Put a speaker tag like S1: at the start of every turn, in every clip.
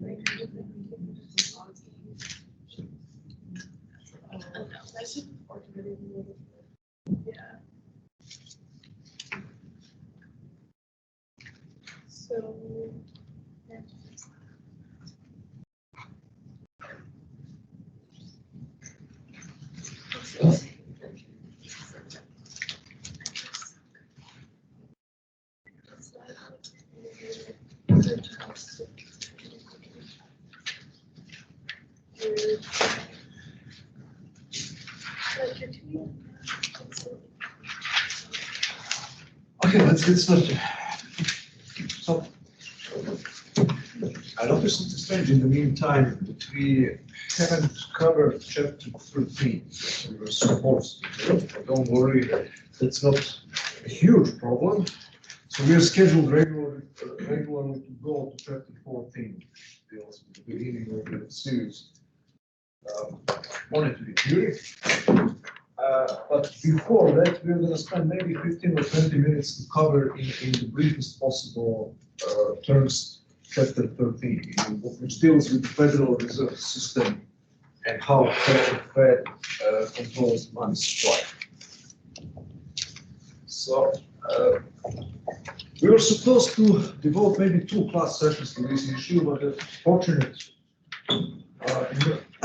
S1: Yeah. So.
S2: Okay, let's get started. So, I noticed something strange in the meantime that we haven't covered chapter 13. We were supposed to, but don't worry, that's not a huge problem. So we are scheduled regularly to go to chapter 14, which deals with the beginning of the series. Monetary theory. But before that, we're going to spend maybe 15 or 20 minutes to cover in the briefest possible terms chapter 13, which deals with the Federal Reserve System and how the Fed controls money supply. So we were supposed to devote maybe 2 class sessions to this issue, but the fortunate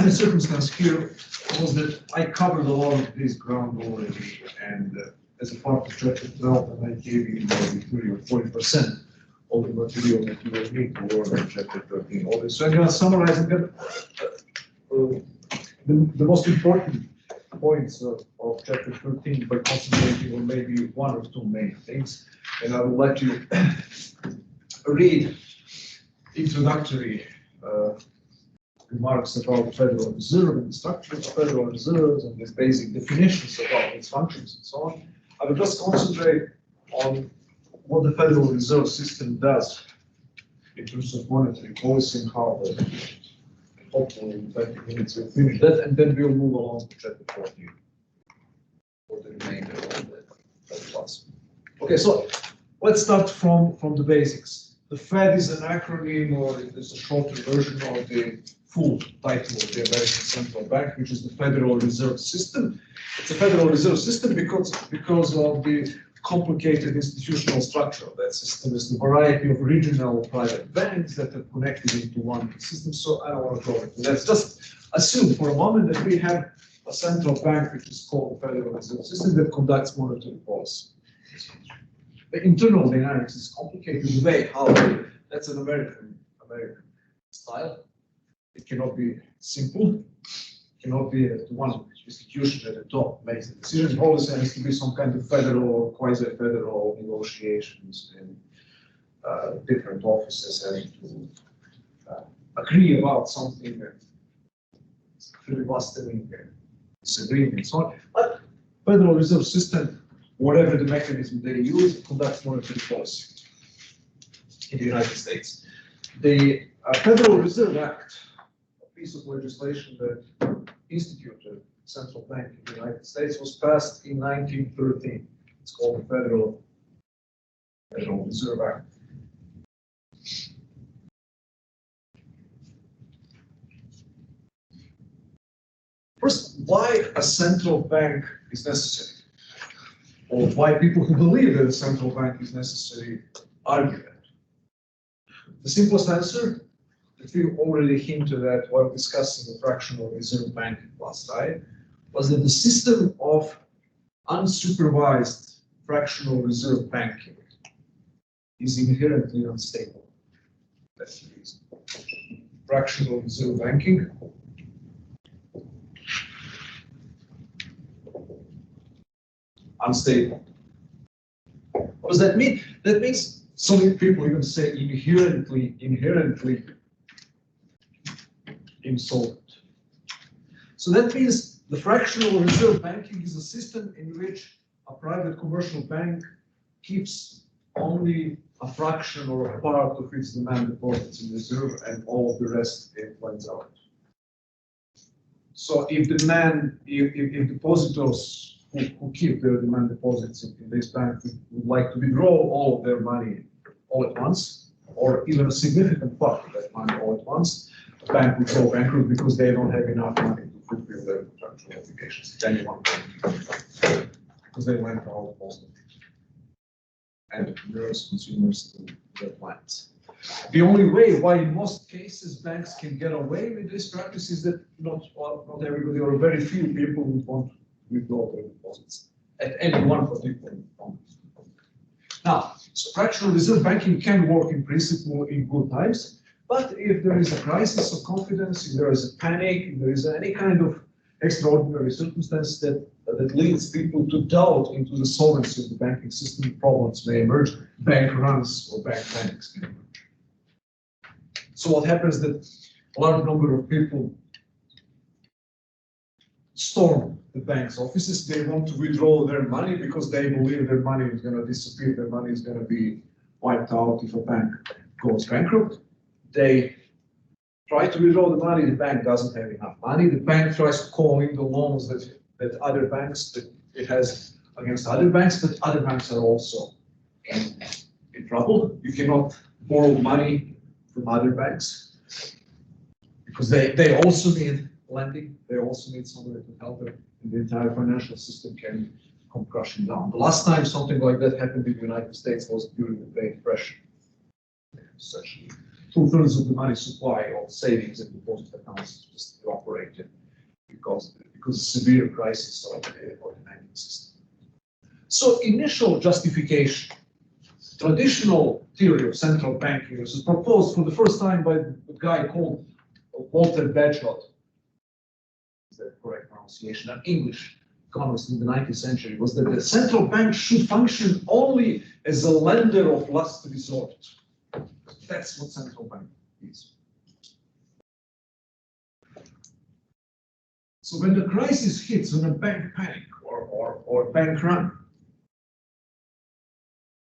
S2: circumstance here was that I covered a lot of this ground already, and as a part of chapter 12, and I gave you maybe 30 or 40% of the material that you will need to learn in chapter 13. All this. So I'm going to summarize again the most important points of chapter 13 by concentrating on maybe 1 or 2 main things, and I will let you read introductory remarks about the Federal Reserve and the structure of the Federal Reserve and its basic definitions about its functions and so on. I will just concentrate on what the Federal Reserve System does in terms of monetary policy and how hopefully in 20 minutes we'll finish that, and then we'll move along to chapter 14 for the remainder of that class. Okay, so let's start from the basics. The Fed is an acronym, or it is a shorter version of the full title of the American Central Bank, which is the Federal Reserve System. It's a Federal Reserve System because of the complicated institutional structure of that system. Is the variety of regional private banks that are connected into one system. So I don't want to go into that. Let's just assume for a moment that we have a central bank, which is called the Federal Reserve System, that conducts monetary policy. The internal dynamics is complicated. The way how that's an American style. It cannot be simple. It cannot be that one institution at the top makes the decision. Always has to be some kind of federal or quasi-federal negotiations, and different offices having to agree about something, filibustering, disagreeing, and so on. But Federal Reserve System, whatever the mechanism they use, conducts monetary policy in the United States. The Federal Reserve Act, a piece of legislation that instituted central bank in the United States, was passed in 1913. It's called the Federal Reserve Act. First, why a central bank is necessary, or why people who believe that a central bank is necessary argue that. The simplest answer, that we already hinted at while discussing the fractional reserve banking last time, was that the system of unsupervised fractional reserve banking is inherently unstable. That's the reason. Fractional reserve banking unstable. What does that mean? That means some people even say inherently insolvent. So that means the fractional reserve banking is a system in which a private commercial bank keeps only a fraction or a part of its demand deposits in reserve, and all of the rest it lends out. So if depositors who keep their demand deposits in this bank would like to withdraw all of their money all at once, or even a significant part of that money all at once, a bank would go bankrupt because they don't have enough money to fulfill their contractual obligations at any one point, because they went out of most of it. And entrepreneurs, consumers to their clients. The only way why in most cases banks can get away with this practice is that not everybody or very few people would want to withdraw their deposits at any one particular moment. Now, so fractional reserve banking can work in principle in good times, but if there is a crisis of confidence, if there is a panic, if there is any kind of extraordinary circumstance that leads people to doubt into the solvency of the banking system, problems may emerge, bank runs or bank panics can emerge. So what happens that a large number of people storm the bank's offices. They want to withdraw their money because they believe their money is going to disappear, their money is going to be wiped out if a bank goes bankrupt. They try to withdraw the money, the bank doesn't have enough money. The bank tries to call in the loans that other banks, that it has against other banks, but other banks are also in trouble. You cannot borrow money from other banks because they also need lending, they also need somebody to help them, and the entire financial system can come crashing down. The last time something like that happened in the United States was during the Great Depression. Essentially, 2/3 of the money supply of savings and deposit accounts just evaporated because of severe crisis of the banking system. So initial justification, traditional theory of central banking was proposed for the first time by a guy called Walter Bagehot. Is that correct pronunciation? An English economist in the 19th century, was that the central bank should function only as a lender of last resort. That's what central bank is. So when the crisis hits, when a bank panic or bank run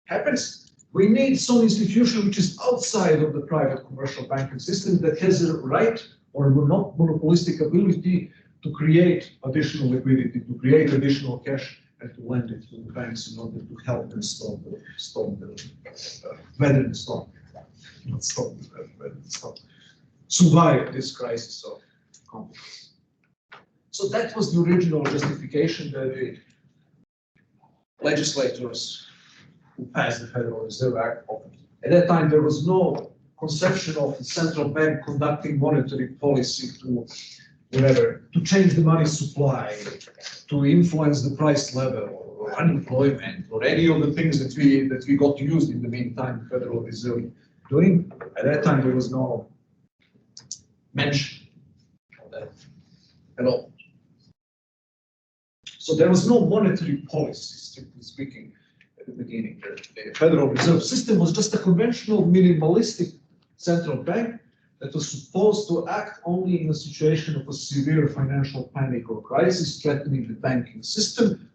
S2: happens, we need some institution which is outside of the private commercial banking system that has a right or not monopolistic ability to create additional liquidity, to create additional cash, and to lend it to the banks in order to help them weather the storm. Not stop, weather the storm. Survive this crisis of confidence. So that was the original justification that the legislators who passed the Federal Reserve Act offered. At that time, there was no conception of the central bank conducting monetary policy to change the money supply, to influence the price level or unemployment or any of the things that we got used in the meantime the Federal Reserve doing. At that time, there was no mention of that at all. So there was no monetary policy, strictly speaking, at the beginning. The Federal Reserve System was just a conventional, minimalistic central bank that was supposed to act only in a situation of a severe financial panic or crisis threatening the banking system,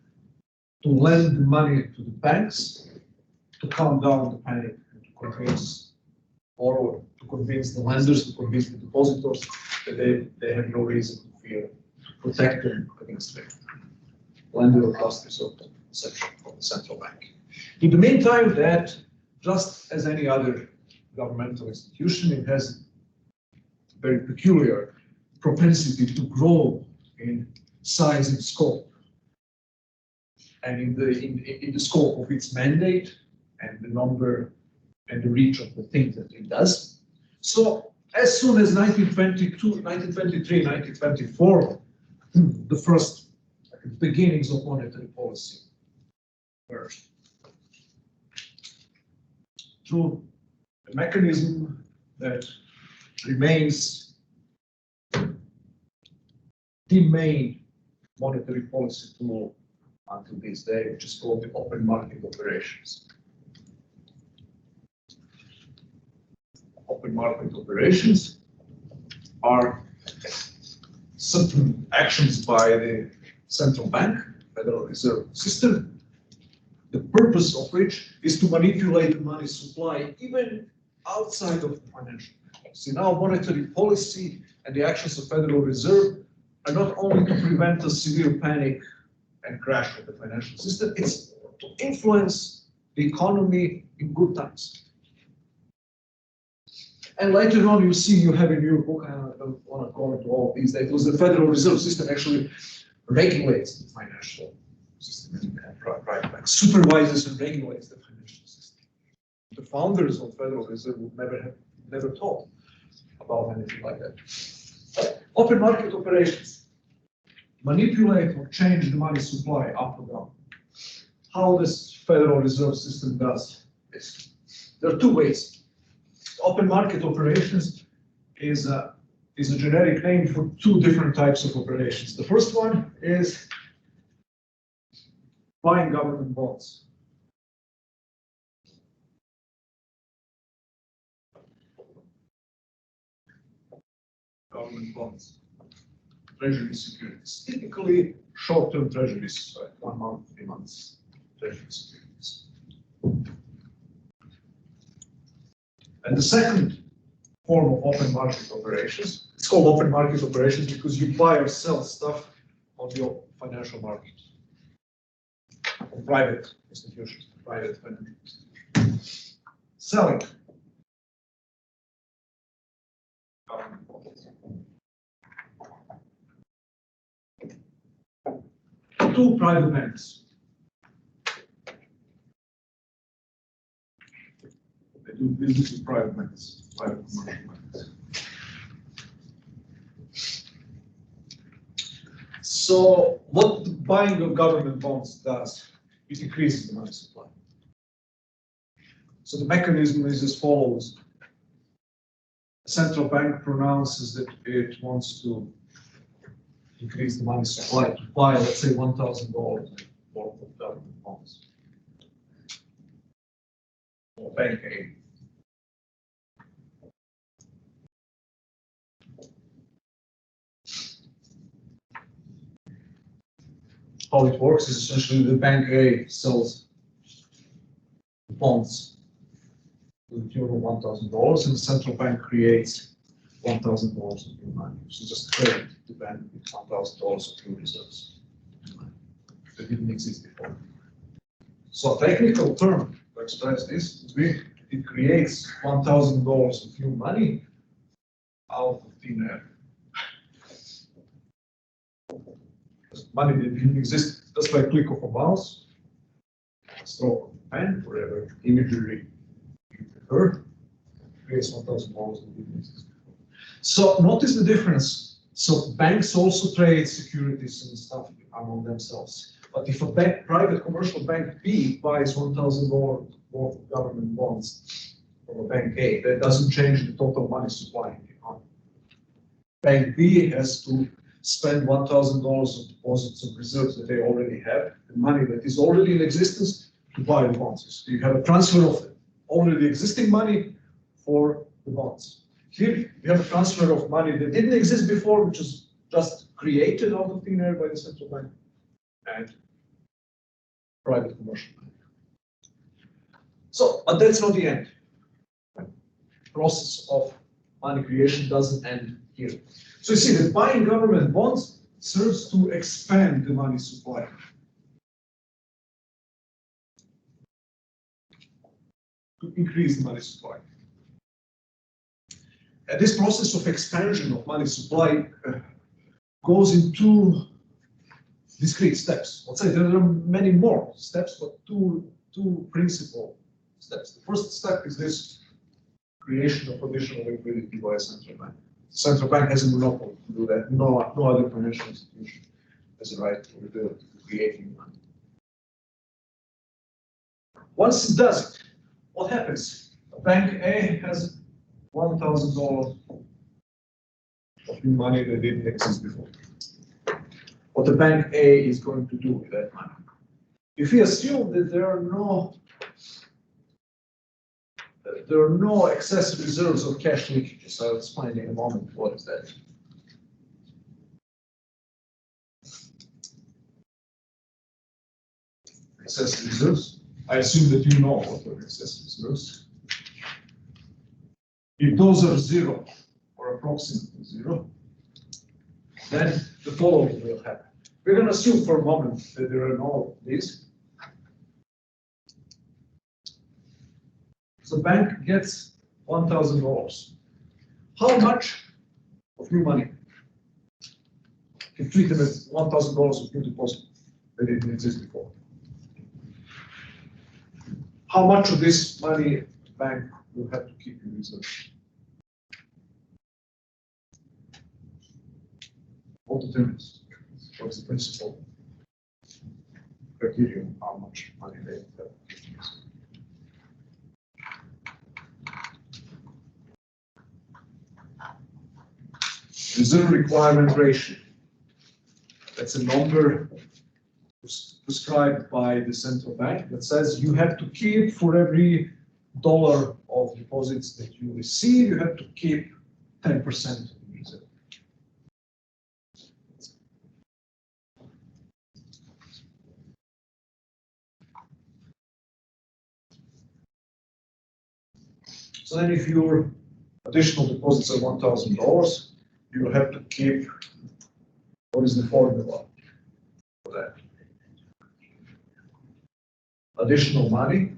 S2: to lend money to the banks, to calm down the panic, and to convince borrowers, to convince the lenders, to convince the depositors that they have no reason to fear, to protect them against the lender of last resort section of the central bank. In the meantime, that, just as any other governmental institution, it has a very peculiar propensity to grow in size and scope, and in the scope of its mandate and the number and the reach of the things that it does. So as soon as 1922, 1923, 1924, the first beginnings of monetary policy emerged through a mechanism that remains the main monetary policy tool until this day, which is called the open market operations. Open market operations are certain actions by the central bank, Federal Reserve System, the purpose of which is to manipulate the money supply even outside of the financial markets. See, now monetary policy and the actions of Federal Reserve are not only to prevent a severe panic and crash of the financial system, it's to influence the economy in good times. And later on, you see you have in your book, and I don't want to go into all of these details, the Federal Reserve System actually regulates the financial system and private banks, supervises and regulates the financial system. The founders of Federal Reserve would never thought about anything like that. Open market operations manipulate or change the money supply up or down. How this Federal Reserve System does this? There are two ways. Open market operations is a generic name for two different types of operations. The first one is buying government bonds. Government bonds, treasury securities, typically short-term treasuries, like 1 month, 3 months treasury securities. And the second form of open market operations, it's called open market operations because you buy or sell stuff on the financial market, on private institutions, private financial institutions. Selling. To private banks. They do business with private banks, private commercial banks. So what the buying of government bonds does, it increases the money supply. So the mechanism is as follows. The central bank pronounces that it wants to increase the money supply to buy, let's say, $1,000 worth of government bonds. Or bank A. How it works is essentially the bank A sells bonds to the tune of $1,000, and the central bank creates $1,000 of new money. So just credit the bank with $1,000 of new reserves that didn't exist before. So a technical term to express this would be it creates $1,000 of new money out of thin air. Money that didn't exist just by a click of a mouse, a stroke of a pen, whatever imagery you prefer, creates $1,000 that didn't exist before. So notice the difference. So banks also trade securities and stuff among themselves. But if a private commercial bank B buys $1,000 worth of government bonds from a bank A, that doesn't change the total money supply in the economy. Bank B has to spend $1,000 of deposits of reserves that they already have, the money that is already in existence, to buy the bonds. So you have a transfer of already existing money for the bonds. Here, you have a transfer of money that didn't exist before, which is just created out of thin air by the central bank and private commercial bank. So, but that's not the end. The process of money creation doesn't end here. So you see that buying government bonds serves to expand the money supply. To increase the money supply. And this process of expansion of money supply goes in two discrete steps. Let's say there are many more steps, but two principal steps. The first step is this creation of additional liquidity by a central bank. The central bank has a monopoly to do that. No other financial institution has a right to creating money. Once it does it, what happens? Bank A has $1,000 of new money that didn't exist before. What the bank A is going to do with that money? If we assume that there are no excess reserves of cash leakages, I'll explain in a moment what is that. Excess reserves. I assume that you know what are excess reserves. If those are zero or approximately zero, then the following will happen. We're going to assume for a moment that there are no of these. So the bank gets $1,000. how much of new money? You treat them as $1,000 of new deposit that didn't exist before. How much of this money the bank will have to keep in reserve? What determines? What is the principal criterion how much money they have to keep in reserve? Reserve requirement ratio. That's a number prescribed by the central bank that says you have to keep for every dollar of deposits that you receive, you have to keep 10% in reserve. So then if your additional deposits are $1,000, you will have to keep, what is the formula for that? Additional money,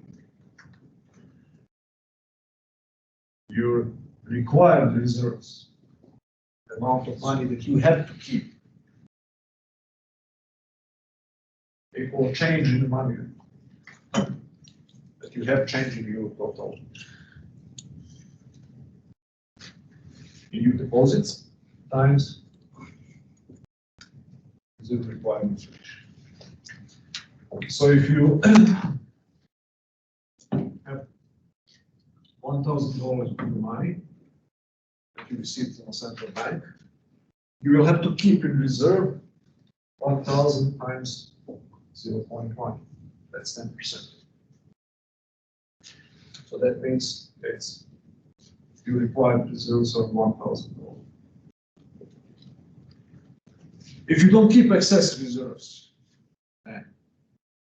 S2: your required reserves, the amount of money that you have to keep, equal change in the money that you have changed in your total. In your deposits times reserve requirements ratio. So if you have $1,000 of new money that you received from a central bank, you will have to keep in reserve 1,000 times 0.1. That's 10%. So that means it's your required reserves of $1,000. If you don't keep excess reserves,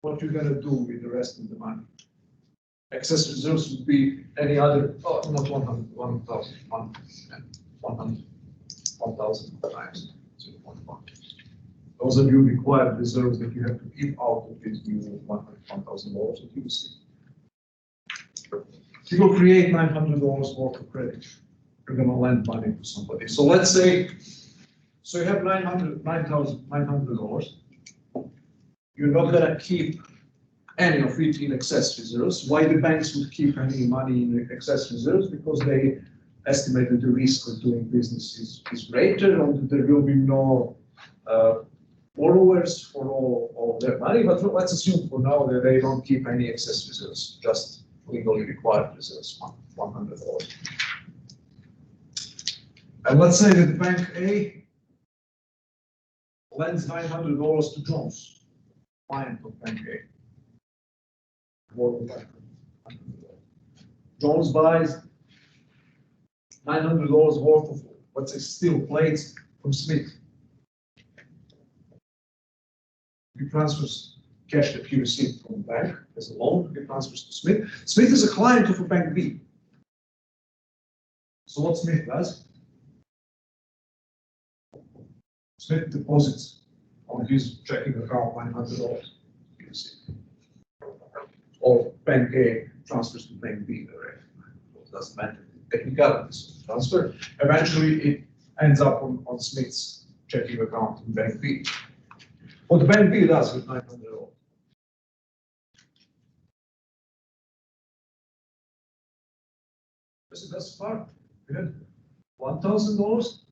S2: what you're going to do with the rest of the money? Excess reserves would be any other, not 100, 1,000, 1,000 times 0.1. Those are your required reserves that you have to keep out of this new $1,000 that you receive. You will create $900 worth of credit. You're going to lend money to somebody. So let's say, so you have $900. You're not going to keep any of it in excess reserves. Why the banks would keep any money in excess reserves? Because they estimate that the risk of doing business is greater and there will be no borrowers for all their money. But let's assume for now that they don't keep any excess reserves, just legally required reserves, $100. And let's say that Bank A lends $900 to Jones, client of Bank A. Jones buys $900 worth of, let's say, steel plates from Smith. He transfers cash that he received from the bank as a loan, he transfers to Smith. Smith is a client of a Bank B. So what Smith does? Smith deposits on his checking account $900. Or Bank A transfers to Bank B. It doesn't matter. Technicalities transfer. Eventually, it ends up on Smith's checking account in Bank B. What Bank B does with $900? This is that's part. We had $1,000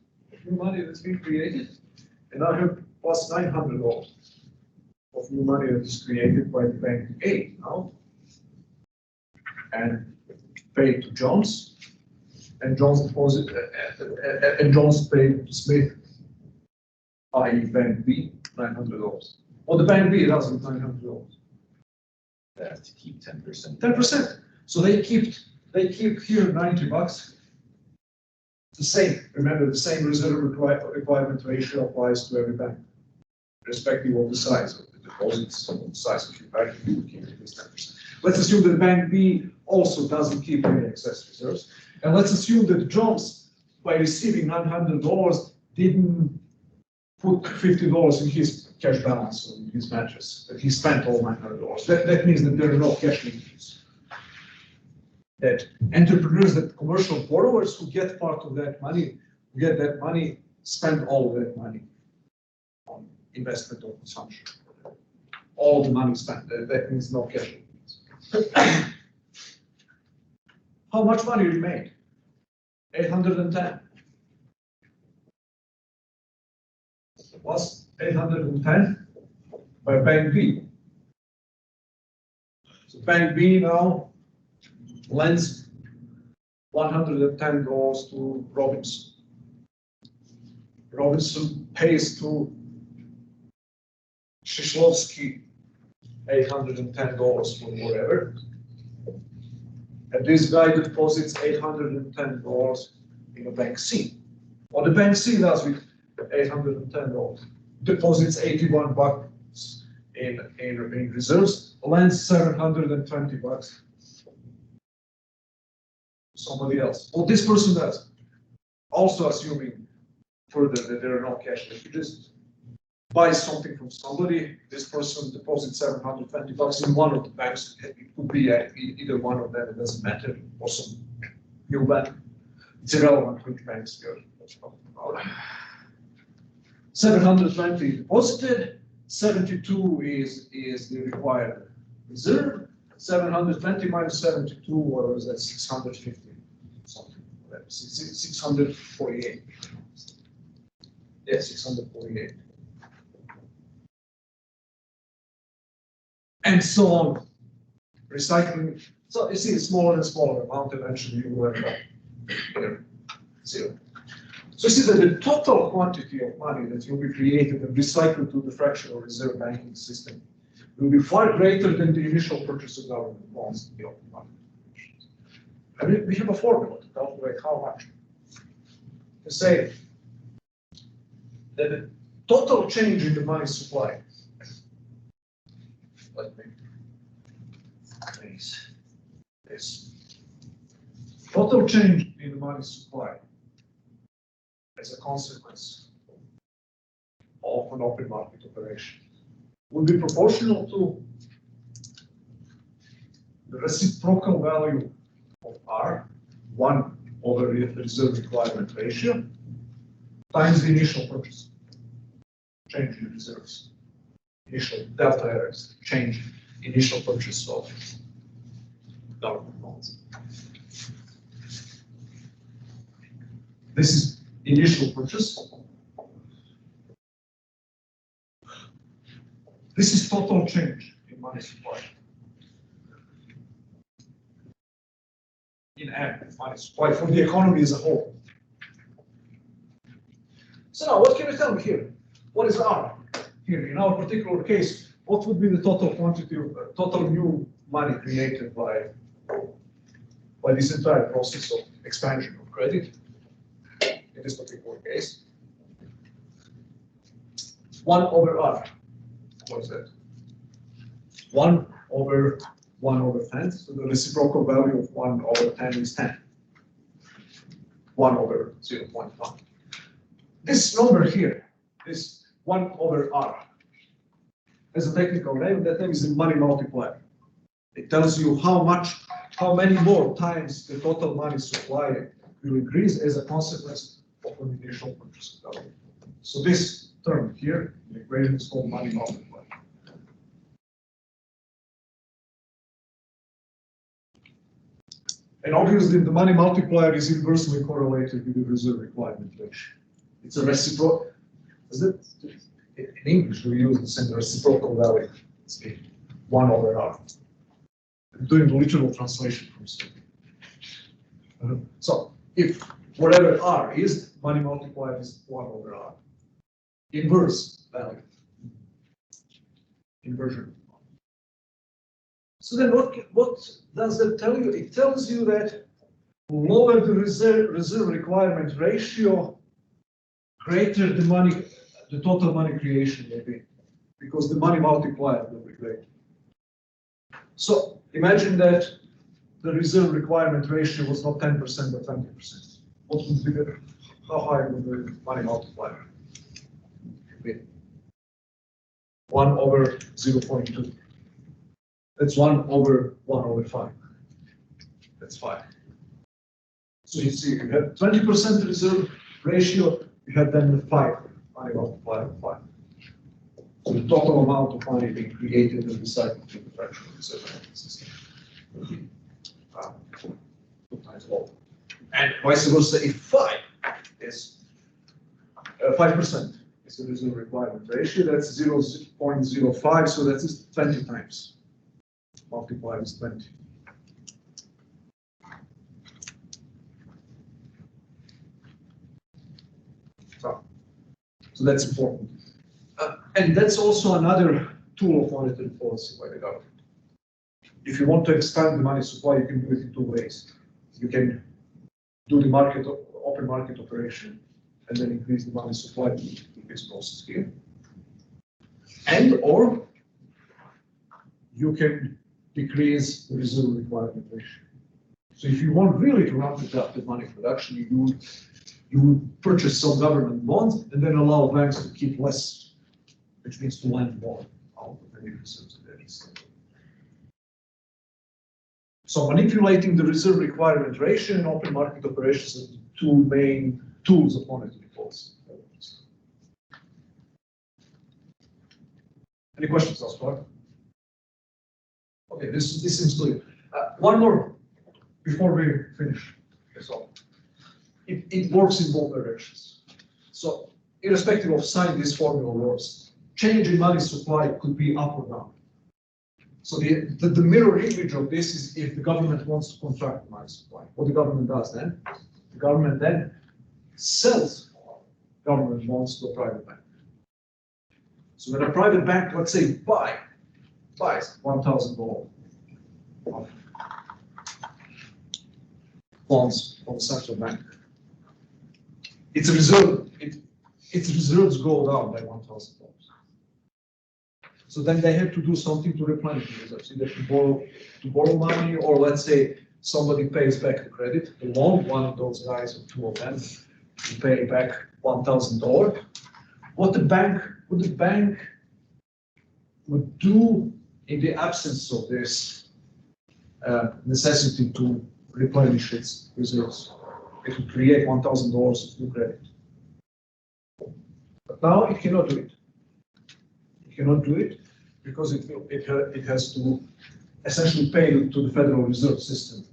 S2: new money that's been created, and I have plus $900 of new money that is created by the Bank A now, and paid to Jones, and Jones deposit, and Jones paid to Smith, i.e. Bank B, $900. What the Bank B does with $900?
S1: They have to keep 10%.
S2: 10%. So they keep here $90. The same. Remember, the same reserve requirement ratio applies to every bank, irrespective of the size of the deposits and the size of your bank. You keep at least 10%. Let's assume that Bank B also doesn't keep any excess reserves, and let's assume that Jones, by receiving $900, didn't put $50 in his cash balance or in his mattress, that he spent all $900. That means that there are no cash linkages. that entrepreneurs, that commercial borrowers who get part of that money, spend all of that money on investment or consumption. All the money spent, that means no cash. How much money remained? 810. It was 810 by Bank B. So Bank B now lends $110 to Robinson. Robinson pays to Shishlovsky $810 for whatever. And this guy deposits $810 in a bank C. What the bank C does with $810, deposits 81 bucks in reserves, lends 720 bucks to somebody else. What this person does, also assuming further that there are no cash linkages, buys something from somebody, this person deposits 720 bucks in one of the banks. It could be either one of them, it doesn't matter, or some new bank. It's irrelevant which banks you're talking about. 720 deposited, 72 is the required reserve, 720 minus 72, what was that, 650, something like that, 648. Yeah, 648. And so on, recycling. So you see a smaller and smaller amount, eventually you will end up here, 0. So you see that the total quantity of money that will be created and recycled to the fractional reserve banking system will be far greater than the initial purchase of government bonds in the open market. And we have a formula to calculate how much. To say that the total change in the money supply, let me place this. Total change in the money supply as a consequence of an open market operation will be proportional to the reciprocal value of R, 1 over the reserve requirement ratio, times the initial purchase, change in reserves. Initial delta errors, change initial purchase of government bonds. This is initial purchase. This is total change in money supply. In M, money supply for the economy as a whole. So now, what can you tell me here? What is R? Here, in our particular case, what would be the total quantity of total new money created by this entire process of expansion of credit? In this particular case, 1 over R. What is that? 1 over 10. So the reciprocal value of 1 over 10 is 10. 1 over 0.1. This number here, this 1 over R, has a technical name. That name is the money multiplier. It tells you how many more times the total money supply will increase as a consequence of an initial purchase of government. So this term here in the equation is called money multiplier. And obviously the money multiplier is inversely correlated with the reserve requirement ratio. It's a reciprocal. In English, we use the same reciprocal value. It's 1 over R. I'm doing the literal translation from something. So if whatever R is, money multiplier is 1 over R. Inverse value. Inversion. So then what does that tell you? It tells you that lower the reserve requirement ratio, greater the total money creation will be, because the money multiplier will be greater. So imagine that the reserve requirement ratio was not 10% but 20%. What would be how high would the money multiplier be? 1 over 0.2. That's 1 over 5. That's 5. So you see, you have 20% reserve ratio, you have then the 5, money multiplied by 5. So the total amount of money being created and recycled in the fractional reserve system will be 2 times lower. And vice versa, if 5 is 5% is the reserve requirement ratio, that's 0.05, so that's 20 times. Multiplied is 20. So that's important. And that's also another tool of monetary policy by the government. If you want to expand the money supply, you can do it in 2 ways. You can do the open market operation and then increase the money supply in this process here. And or you can decrease the reserve requirement ratio. So if you want really to ramp it up the money production, you would purchase some government bonds and then allow banks to keep less, which means to lend more out of any reserves there is. So manipulating the reserve requirement ratio and open market operations are the 2 main tools of monetary policy. Any questions so far? Okay, this seems clear. One more before we finish this off. It works in both directions. So irrespective of sign this formula works, change in money supply could be up or down. So the mirror image of this is if the government wants to contract the money supply. What the government does then? The government then sells government bonds to a private bank. So when a private bank, let's say, buys $1,000 of bonds from the central bank, its reserves go down by $1,000. So then they have to do something to replenish the reserves, either to borrow money, or let's say somebody pays back the credit, the loan, one of those guys or 2 of them, to pay back $1,000. What the bank would do in the absence of this necessity to replenish its reserves, it would create $1,000 of new credit. But now it cannot do it. It cannot do it because it has to essentially pay to the Federal Reserve System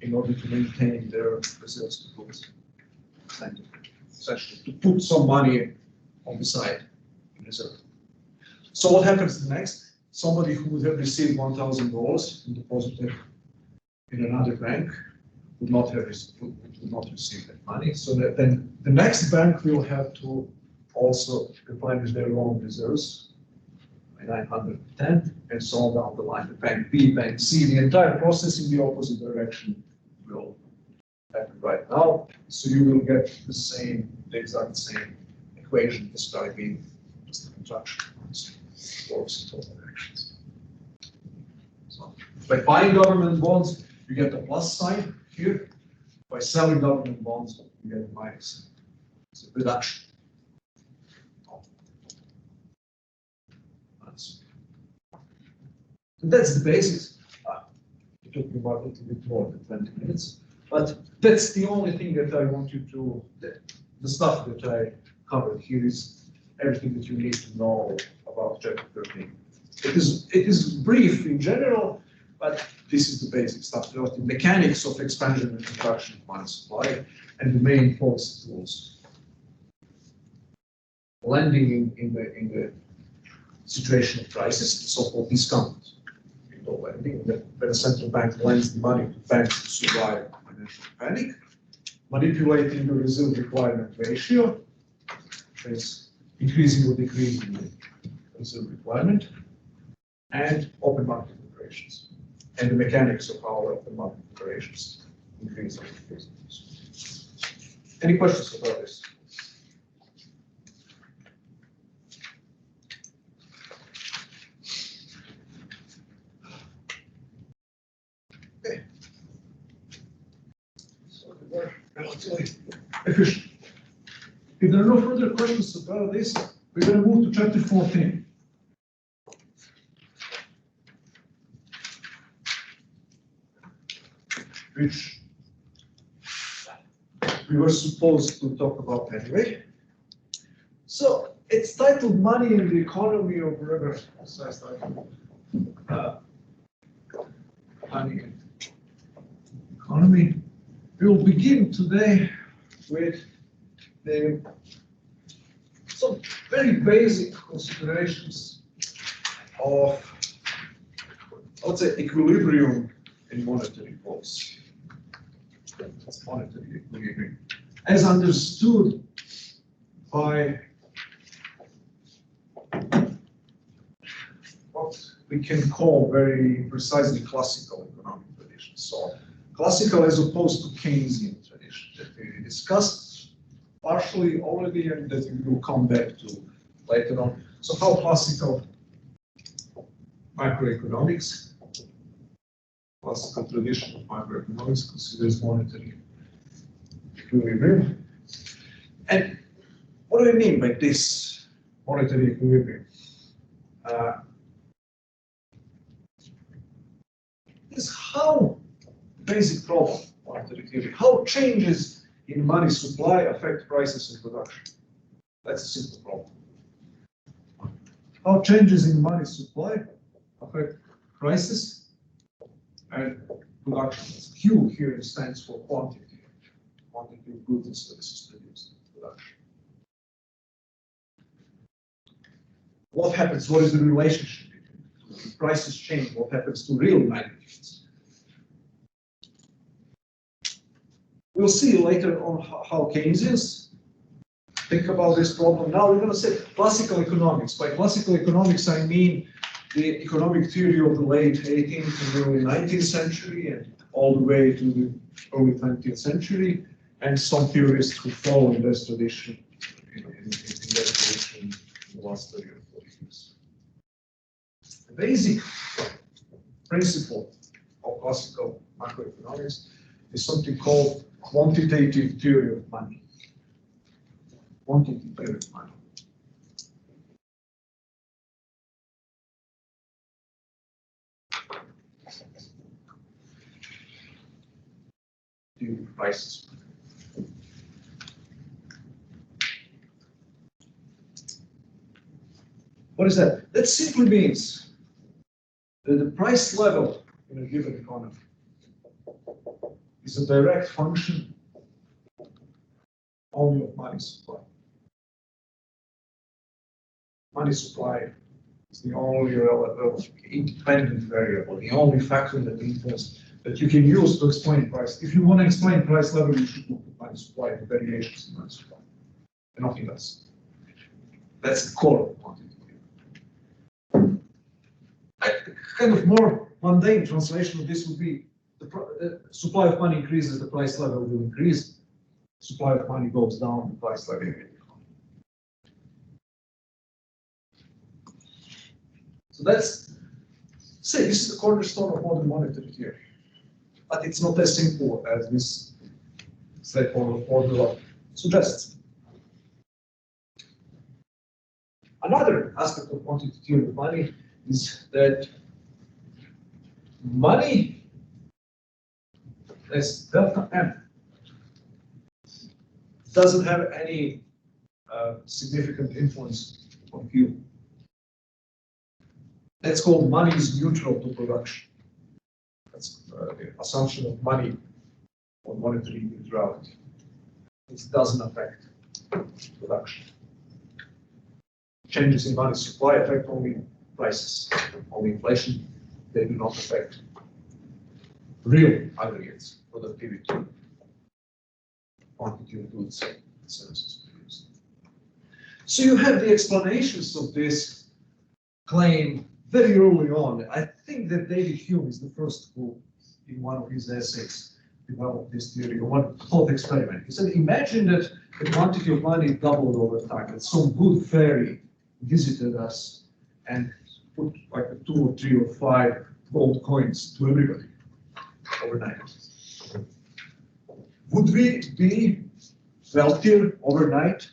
S2: in order to maintain their reserves to goods. Essentially, to put some money on the side in reserve. So what happens next? Somebody who would have received $1,000 and deposited in another bank would not receive that money. So that then the next bank will have to also replenish their own reserves by 910 and so on down the line. The bank B, bank C, the entire process in the opposite direction will happen right now. So you will get the exact same equation describing just the contraction works in both directions. So by buying government bonds, you get the plus sign here. By selling government bonds, you get a minus. It's a reduction. And that's the basics. It took me about a little bit more than 20 minutes, but that's the only thing that I want you to, the stuff that I covered here is everything that you need to know about Chapter 13. It is brief in general, but this is the basic stuff, the mechanics of expansion and contraction of money supply, and the main policy tools. Lending in the situation of crisis, the so-called discount window lending, when a central bank lends the money to banks to survive financial panic, manipulating the reserve requirement ratio, which is increasing or decreasing the reserve requirement, and open market operations, and the mechanics of how open market operations increase or decrease. Any questions about this? Okay. So we're relatively efficient. If there are no further questions about this, we're going to move to Chapter 14. which we were supposed to talk about anyway. So it's titled Money in the Economy of River. Money in economy. We will begin today with some very basic considerations of, I would say, equilibrium in monetary policy. That's monetary equilibrium, as understood by what we can call very precisely classical economic tradition. So classical as opposed to Keynesian tradition that we discussed partially already and that we will come back to later on. So how classical macroeconomics, classical tradition of macroeconomics considers monetary equilibrium. And what do I mean by this monetary equilibrium? Is how basic problem, monetary theory, how changes in money supply affect prices and production. That's a simple problem. How changes in money supply affect prices and production. Q here stands for quantity. Quantity of goods and services produced in production. What happens? What is the relationship between the prices change? What happens to real magnitudes? We'll see later on how Keynesians think about this problem. Now we're going to say classical economics. By classical economics, I mean the economic theory of the late 18th and early 19th century and all the way to the early 20th century, and some theorists who follow in this tradition in the last 30 or 40 years. The basic principle of classical macroeconomics is something called quantitative theory of money. Quantitative theory of money. The prices. What is that? That simply means that the price level in a given economy is a direct function only of money supply. Money supply is the only independent variable, the only factor that you can use to explain price. If you want to explain price level, you should look at money supply, the variations in money supply, and nothing else. That's the core of quantity. A kind of more mundane translation of this would be the supply of money increases, the price level will increase. Supply of money goes down, the price level will decline. So this is the cornerstone of modern monetary theory. But it's not as simple as this straightforward formula suggests. Another aspect of quantitative theory of money is that money as delta M doesn't have any significant influence on Q. That's called money is neutral to production. That's the assumption of money on monetary neutrality. It doesn't affect production. Changes in money supply affect only prices, only inflation. They do not affect real aggregates, productivity, quantity of goods and services produced. So you have the explanations of this claim very early on. I think that David Hume is the first who, in one of his essays, developed this theory, or one thought experiment. He said, imagine that the quantity of money doubled over time, that some good fairy visited us and put like 2 or 3 or 5 gold coins to everybody overnight. Would we be wealthier overnight?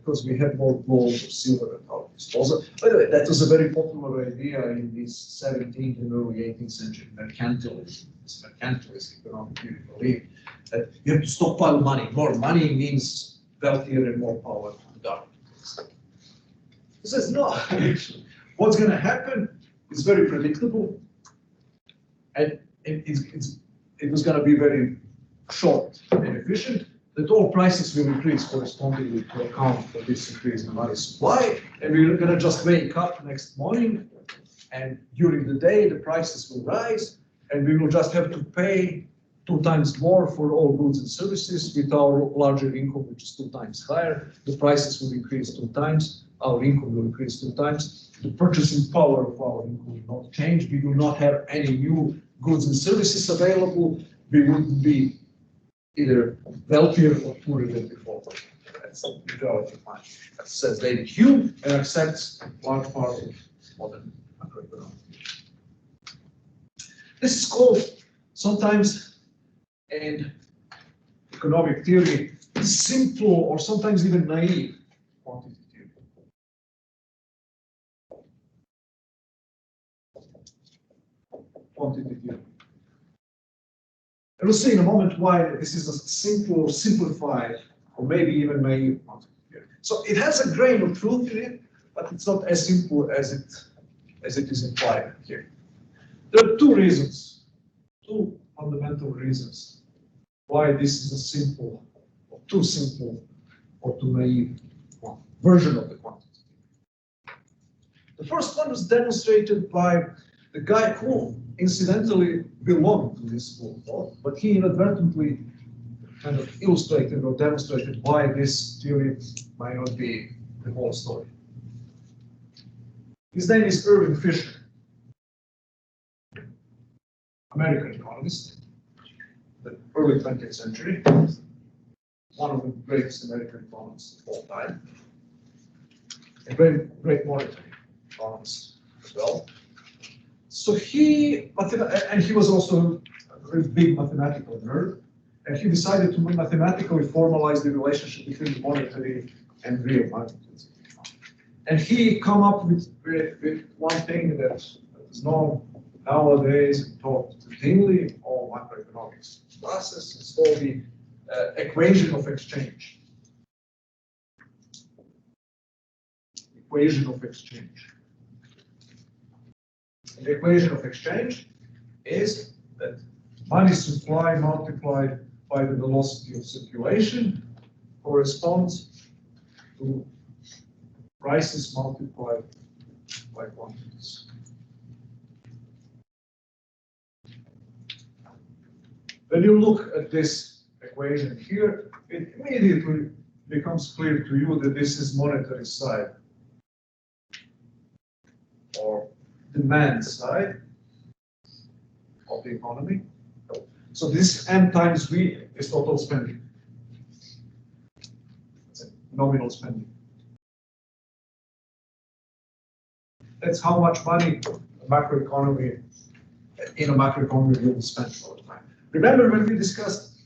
S2: because we had more gold or silver at our disposal. By the way, that was a very popular idea in this 17th and early 18th century mercantilism. This mercantilist economic theory believed that you have to stockpile money. More money means wealthier and more power to the government. He says, no, actually, what's going to happen is very predictable, and it was going to be very short and efficient, that all prices will increase correspondingly to account for this increase in money supply, and we're going to just wake up next morning, and during the day the prices will rise, and we will just have to pay 2 times more for all goods and services. With our larger income, which is 2 times higher, the prices will increase 2 times, our income will increase 2 times, the purchasing power of our income will not change, we will not have any new goods and services available, we wouldn't be either wealthier or poorer than before. That's neutrality of money. That says David Hume and accepts large part of modern macroeconomics. This is called sometimes in economic theory simple or sometimes even naive quantity theory. Quantity theory. And we'll see in a moment why this is a simple, simplified, or maybe even naive quantity theory. So it has a grain of truth in it, but it's not as simple as it is implied here. There are 2 reasons, 2 fundamental reasons why this is a simple, or too simple, or too naive version of the quantity theory. The first one was demonstrated by the guy who incidentally belonged to this school of thought, but he inadvertently kind of illustrated or demonstrated why this theory might not be the whole story. His name is Irving Fisher, American economist, the early 20th century, one of the greatest American economists of all time, a great monetary economist as well. So he was also a very big mathematical nerd, and he decided to mathematically formalize the relationship between monetary and real money. And he came up with one thing that is known nowadays and taught routinely all macroeconomics classes. It's called the equation of exchange. Equation of exchange. And the equation of exchange is that money supply multiplied by the velocity of circulation corresponds to prices multiplied by quantities. When you look at this equation here, it immediately becomes clear to you that this is monetary side or demand side of the economy. So this M times V is total spending. It's nominal spending. That's how much money in a macroeconomy will spend all the time. Remember when we discussed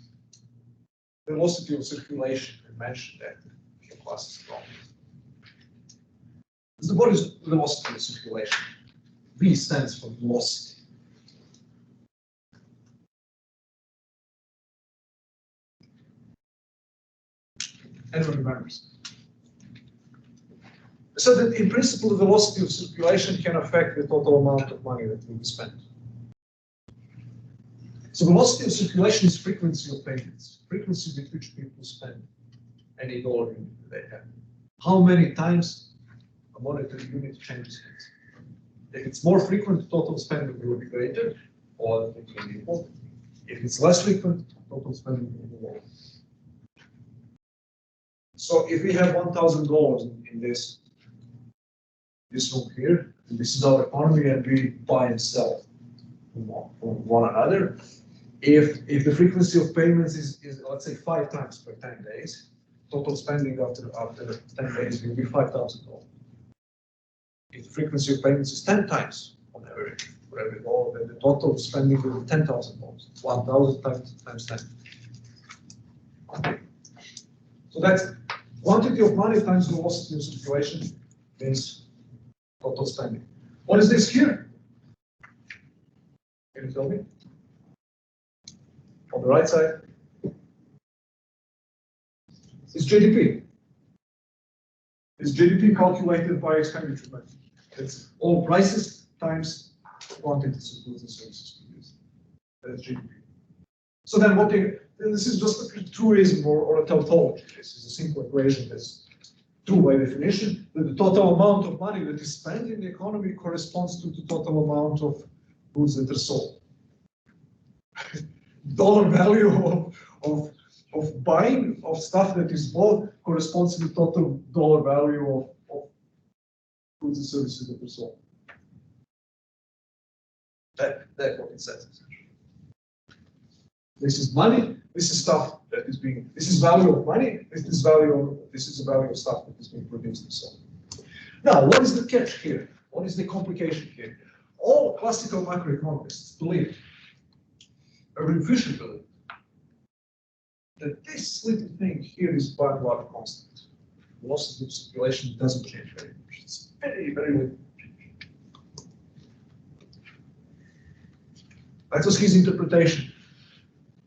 S2: velocity of circulation, we mentioned that a few classes ago. What is velocity of circulation? V stands for velocity. Anyone remembers? So that in principle, the velocity of circulation can affect the total amount of money that will be spent. So velocity of circulation is frequency of payments, frequency with which people spend any dollar unit they have. How many times a monetary unit changes hands? If it's more frequent, total spending will be greater, or it will be equal. If it's less frequent, total spending will be lower. So if we have $1,000 in this room here, and this is our economy, and we buy and sell from one another, if the frequency of payments is let's say 5 times per 10 days, total spending after 10 days will be $5,000. If the frequency of payments is 10 times on average for every dollar, then the total spending will be $10,000. 1,000 times 10. Okay. So that's Quantity of money times velocity of circulation means total spending. What is this here? Can you tell me? On the right side is GDP. Is GDP calculated by expenditure method? It's all prices times quantities of goods and services produced. That's GDP. So then this is just a truism or a tautology. This is a simple equation that's true by definition, that the total amount of money that is spent in the economy corresponds to the total amount of goods that are sold. Dollar value of buying of stuff that is bought corresponds to the total dollar value of goods and services that are sold. That's what it says. This is money. This is stuff that is being. This is value of money. This is the value of stuff that is being produced and sold. Now, what is the catch here? What is the complication here? All classical macroeconomists believe, or efficient believe, that this little thing here is by and large constant. Velocity of circulation doesn't change very much. It's very, very little change. That was his interpretation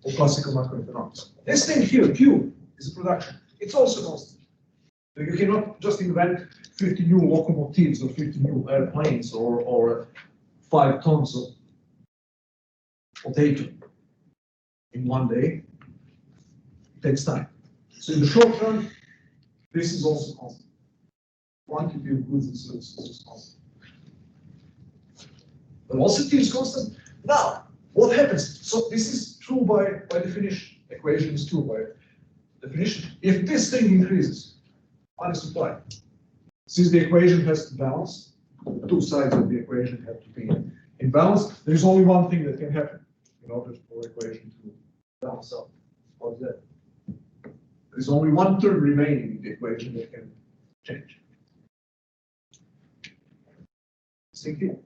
S2: of classical macroeconomics. This thing here, Q, is a production. It's also constant. So you cannot just invent 50 new locomotives or 50 new airplanes or 5 tons of potato in one day. It takes time. So in the short term, this is also constant. Quantity of goods and services is constant. Velocity is constant. Now, what happens? So this is true by definition. Equation is true by definition. If this thing increases, money supply. Since the equation has to balance, the two sides of the equation have to be in balance. There's only one thing that can happen in order for the equation to balance out. What is that? There's only one term remaining in the equation that can change. Simply,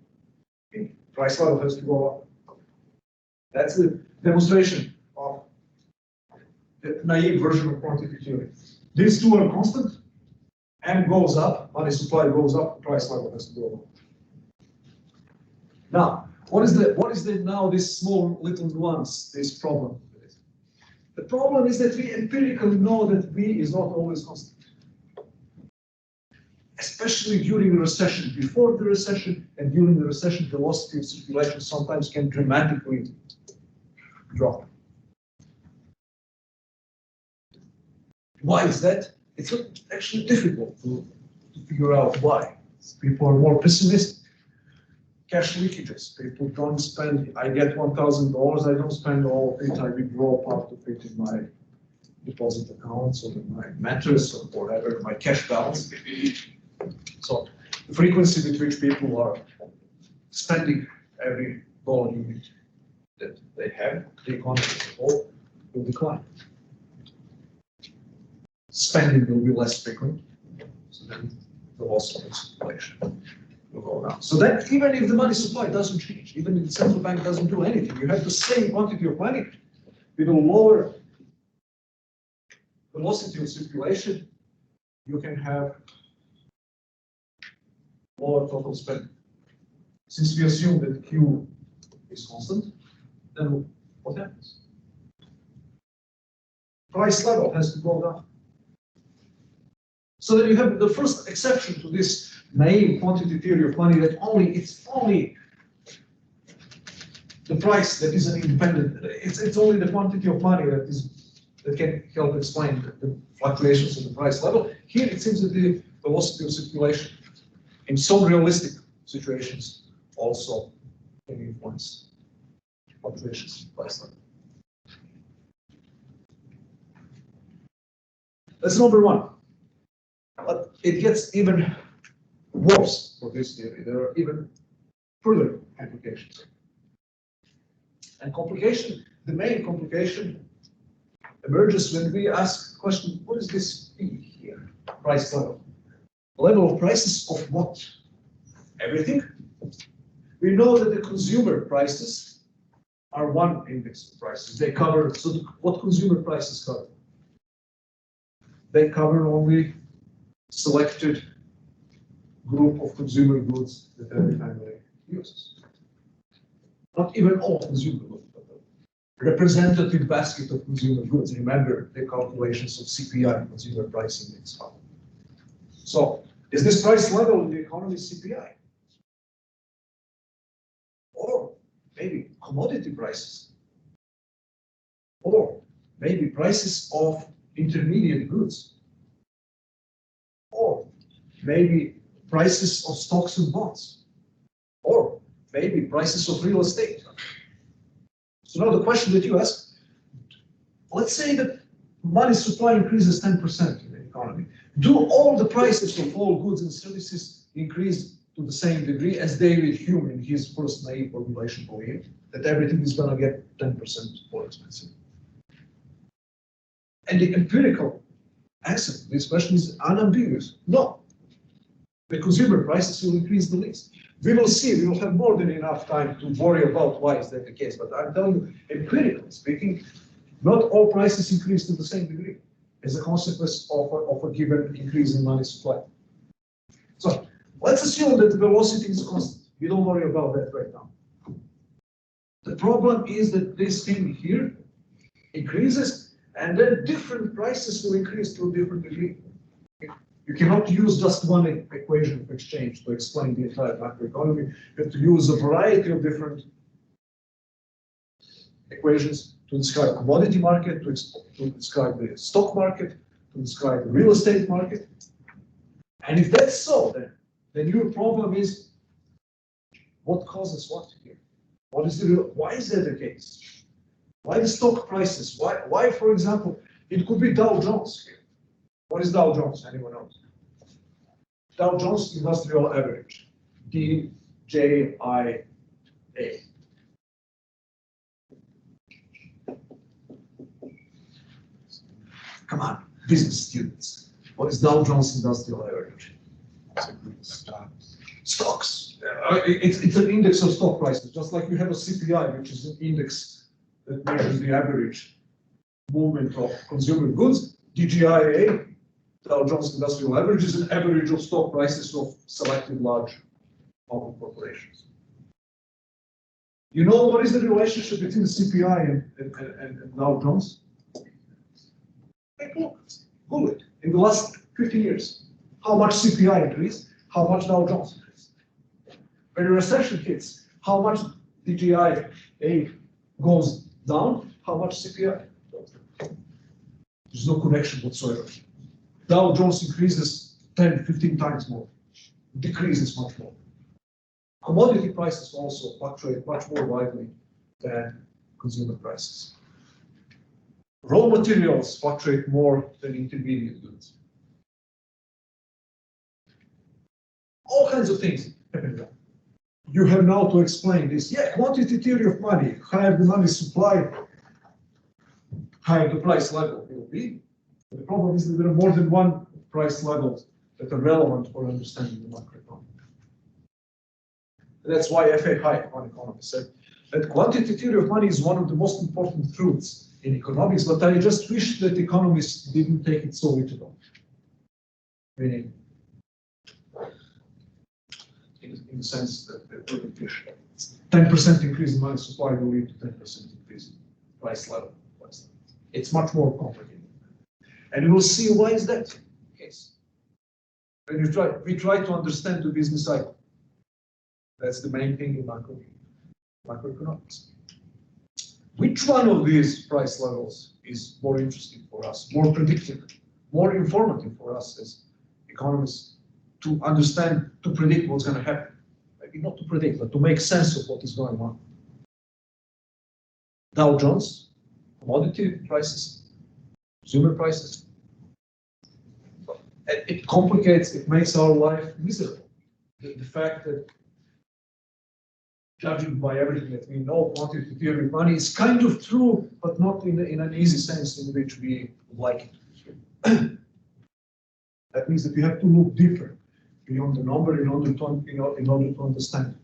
S2: price level has to go up. That's the demonstration of the naive version of quantity theory. These two are constant, and goes up, money supply goes up, price level has to go up. Now, what is now this small little nuance, this problem? The problem is that we empirically know that V is not always constant. Especially during a recession. Before the recession and during the recession, velocity of circulation sometimes can dramatically drop. Why is that? It's actually difficult to figure out why. People are more pessimistic. Cash leakages. People don't spend, I get $1,000, I don't spend all of it, I withdraw part of it in my deposit accounts or in my mattress or whatever, my cash balance. So the frequency with which people are spending every dollar unit that they have, the economy as a whole, will decline. Spending will be less frequent, so then the loss of circulation will go down. So that even if the money supply doesn't change, even if the central bank doesn't do anything, you have the same quantity of money with a lower velocity of circulation, you can have lower total spending. Since we assume that Q is constant, then what happens? Price level has to go down. So then you have the first exception to this naive quantity theory of money that it's only the price that is an independent, it's only the quantity of money that can help explain the fluctuations of the price level. Here it seems that the velocity of circulation in some realistic situations also can influence fluctuations of price level. That's number one. But it gets even worse for this theory. There are even further complications. And the main complication emerges when we ask the question, what is this P here? Price level. Level of prices of what? Everything. We know that the consumer prices are one index of prices. They cover, so what consumer prices cover? they cover only selected group of consumer goods that every family uses. Not even all consumer goods, but a representative basket of consumer goods. Remember the calculations of CPI, consumer price index. So is this price level in the economy CPI? Or maybe commodity prices? Or maybe prices of intermediate goods? Or maybe prices of stocks and bonds? Or maybe prices of real estate? So now the question that you ask, let's say that money supply increases 10% in the economy. Do all the prices of all goods and services increase to the same degree as David Hume in his first naive formulation believed, that everything is going to get 10% more expensive? And the empirical answer to this question is unambiguous. No. The consumer prices will increase the least. We will see, we will have more than enough time to worry about why is that the case. But I'm telling you, empirically speaking, not all prices increase to the same degree as a consequence of a given increase in money supply. So let's assume that the velocity is constant. We don't worry about that right now. The problem is that this thing here increases, and then different prices will increase to a different degree. You cannot use just one equation of exchange to explain the entire macroeconomy. You have to use a variety of different equations to describe commodity market, to describe the stock market, to describe the real estate market. And if that's so, then your problem is what causes what here? What is why is that the case? Why the stock prices? Why, for example, it could be Dow Jones here. What is Dow Jones? Anyone knows? Dow Jones Industrial Average, DJIA. Come on, business students. What is Dow Jones Industrial Average? Stocks. It's an index of stock prices, just like you have a CPI, which is an index that measures the average movement of consumer goods. DJIA, Dow Jones Industrial Average, is an average of stock prices of selected large public corporations. You know what is the relationship between the CPI and Dow Jones? Take a look, Google it. In the last 50 years, how much CPI increased, how much Dow Jones increased. When a recession hits, how much DJIA goes down, how much CPI goes down. There's no connection whatsoever. Dow Jones increases 10, 15 times more, decreases much more. Commodity prices also fluctuate much more widely than consumer prices. Raw materials fluctuate more than intermediate goods. All kinds of things happen. You have now to explain this. Yeah, quantity theory of money. Higher the money supply, higher the price level will be. The problem is that there are more than one price levels that are relevant for understanding the macroeconomy. That's why F.A. Hayek, one economist, said that quantity theory of money is one of the most important truths in economics, but I just wish that economists didn't take it so literally. Meaning, in the sense that 10% increase in money supply will lead to 10% increase in price level. It's much more complicated. And we will see why is that the case. When we try to understand the business cycle. That's the main thing in macroeconomics. Which one of these price levels is more interesting for us, more predictive, more informative for us as economists to understand, to predict what's going to happen? Maybe not to predict, but to make sense of what is going on. Dow Jones, commodity prices, consumer prices. It complicates, it makes our life miserable. The fact that judging by everything that we know, quantity theory of money is kind of true, but not in an easy sense in which we would like it. That means that we have to look deeper beyond the number in order to understand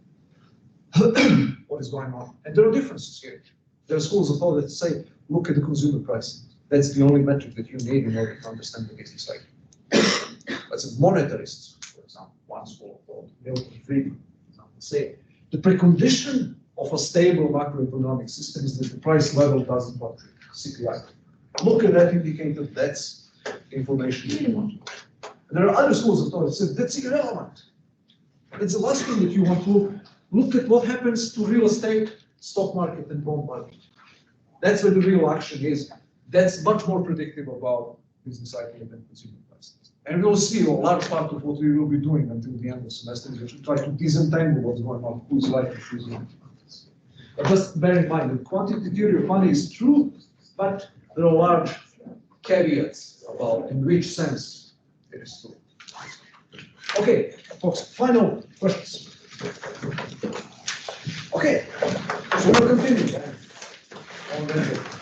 S2: what is going on. And there are differences here. There are schools of thought that say, look at the consumer prices. That's the only metric that you need in order to understand the business cycle. As a monetarist, for example, once for Milton Friedman, say the precondition of a stable macroeconomic system is that the price level doesn't fluctuate, CPI. Look at that indicator, that's information that you want. And there are other schools of thought that say that's irrelevant. It's the last thing that you want to look at what happens to real estate, stock market, and bond market. That's where the real action is. That's much more predictive about business cycle than consumer prices. And we'll see a large part of what we will be doing until the end of the semester is to try to disentangle what's going on, who's right and who's wrong. But just bear in mind, the quantity theory of money is true, but there are large caveats about in which sense it is true. Okay, folks, final questions. Okay, so we'll continue on Wednesday.